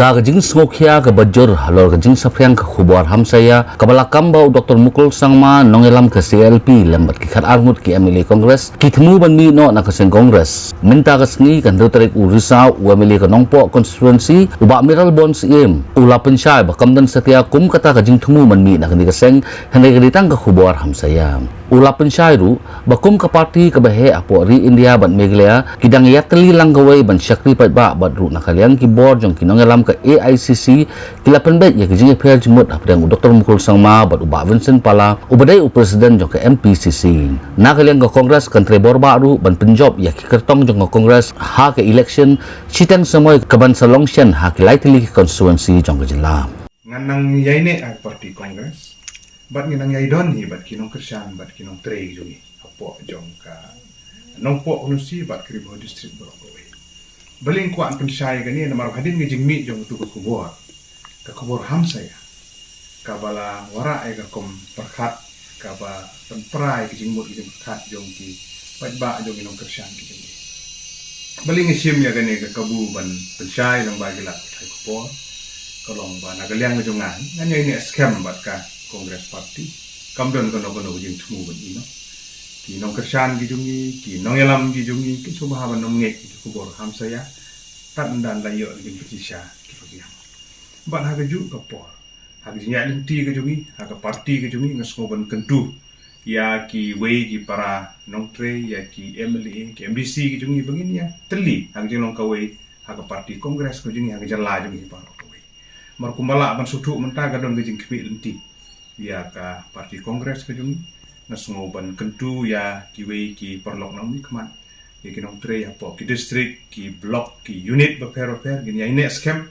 Da gajing smokia ke bajur halor gajing sapriang ke khubor hamsaya kabalakam bau Dr. Mukul Sangma nongelam ke CLP lembat ki khat armut ki MLA Kongres ki thmu ban mi no na kaseng Kongres minta kasngi kan tarik urisa MLA ke nongpo constituency uba miral bonds im ula pensyai bakam dan setia kum kata gajing thmu ban mi na kan kaseng henai geditang ke khubor hamsaya ula pensyai ru bakum ke parti ke bahe apo ri India ban meglea kidang yatli langgawai ban syakri pat ba badru nakaliang ki board jong kinongelam ke AICC kilapan bet ya kijing PL jemut apdang Dr. Mukul Sangma bat uba Vincent Pala ubadai presiden jong ke MPCC nakaliang ke Kongres kan trebor baru ban penjob ya ki kertong jong ke Kongres ha ke election chitang semoy ke ban salongshan ha ki laitili constituency jong ke jela nganang yaine ag parti Kongres bat nginang yaidon hi bat kinong kersan bat kinong trei jungi apo jong ka nongpo unusi bat kribo district Borokowe beling kuan pensyai gani na maru hadin ngejing mi jong tu ke kubur hamsaya kabala wara ai ka kom perkhat kaba penprai kijing mut kijing perkhat jong ki bat ba jong kinong kersan kijing beling ngesim ya gani ke kabu ban pensyai lang bagilat thai kubur kolong ba nagaliang ngejongan nganya ini scam bat ka Kongres Parti kamdon kono jing thmu ban ino ki nong kersan gi jungi ki nong yalam gi jungi ki subaha ban nong ngek ki kubor hamsaya tan dan layo gi petisha ki pagiam ban ha ju kapor ha gi nya linti gi jungi ha ka parti gi jungi ngasgo ban kentu ya ki wei ki para nong tre ya ki MLA ki MDC gi jungi begini ya teli ha gi nong ka wei ha ka parti Kongres gi jungi ha gi jala jungi para ka wei mar kumbala ban sutu menta ga don gi jing kpi linti ya ka parti Kongres ke jungi nasngo ban kentu ya kiwei ki perlok nang mi kman ya kinong tre ya po ki district ki block ki unit beper gini ya ini scam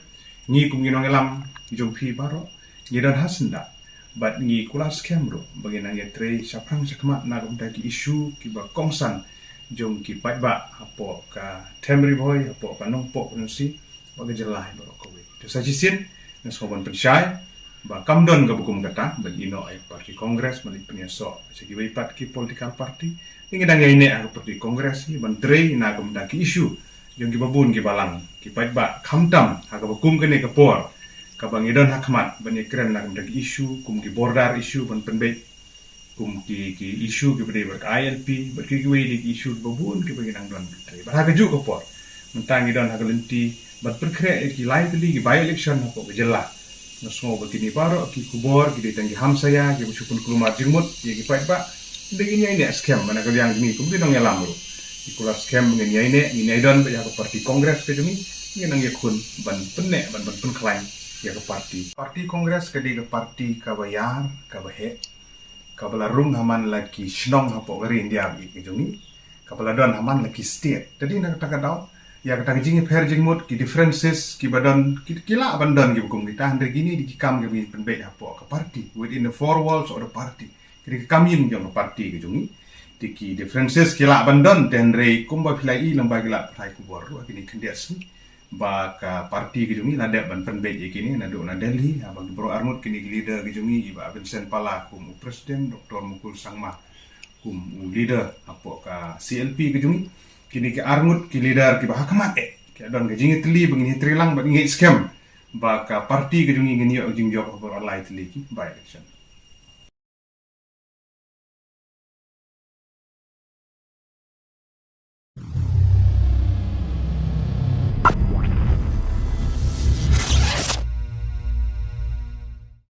ni kum ginong elam jong phi baro ni dan hasenda bat ni kula scam ro baginang ya tre saprang sakma na gum ki issue ki ba kongsan jong ki pat ba apo ka temri boy apo ka nong po nusi bagai jelai baro kowe to sajisin nasngo ban pensyai ba kamdon ga bukum kata bagi ino ay parti Kongres balik penyeso segi wipat ki political party ingin dang ini aku parti Kongres ni bantrei na gum da ki isu yung gibabun ki balang ki pait ba kamtam ha ga bukum kene ke por ka bang idon hakmat bani kren na gum da ki isu kum ki bordar isu ban penbe kum ki isu ki bade ber ILP ber ki wi di isu babun ki bagi nang don bantrei ba ha ga ju ke por mentang idon ha ga lenti bat perkre ki lai tli ki by election ko jela nasngo begini baro ki kubor ki ditangi hamsaya ki bucupun kelumar jingmut ya ki pait ba begini ini scam mana ka yang ni kumbi nong yalam ro ki kula scam ngeni ini don ya ke parti Kongres ke jungi ni nang yakun ban penne ban pun klaim ya ke parti Kongres ke di ke parti ka bayar ka bahe ka belarung haman laki shnong hapo gari India ki jungi ka beladon haman laki state jadi nak kata daw ya kata jingi per jingmut ki differences ki badan kila bandon ki bukum kita andre gini di kam ki penbe apo ke party within the four walls of the party ki kami jong party ki jungi ki differences kila bandon tendre kumba pilai lembaga la pai ku bor kini kendes ba ka party ki jungi nada ban penbe kini nado na Delhi abang bro armut kini leader ki jungi iba Vincent Pala kum presiden Dr. Mukul Sangma kum leader apo ka CLP ki jungi kini ke arngut ki leader ki bah kamat ki don ke jingi teli begini trilang ba ngi scam ba ka parti ke jungi ngini jing jok online teli ki by election